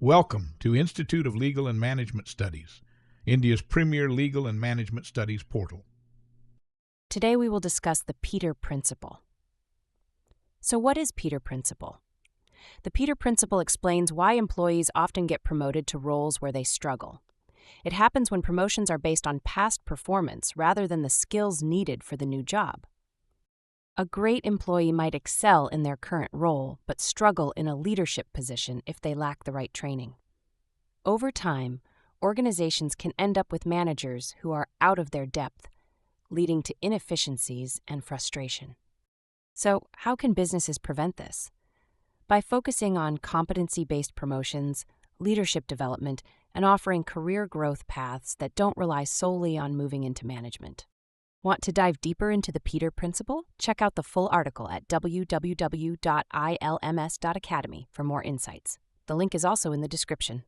Welcome to Institute of Legal and Management Studies, India's premier legal and management studies portal. Today we will discuss the Peter Principle. So what is Peter Principle? The Peter Principle explains why employees often get promoted to roles where they struggle. It happens when promotions are based on past performance rather than the skills needed for the new job. A great employee might excel in their current role, but struggle in a leadership position if they lack the right training. Over time, organizations can end up with managers who are out of their depth, leading to inefficiencies and frustration. So, how can businesses prevent this? By focusing on competency-based promotions, leadership development, and offering career growth paths that don't rely solely on moving into management. Want to dive deeper into the Peter Principle? Check out the full article at www.ilms.academy for more insights. The link is also in the description.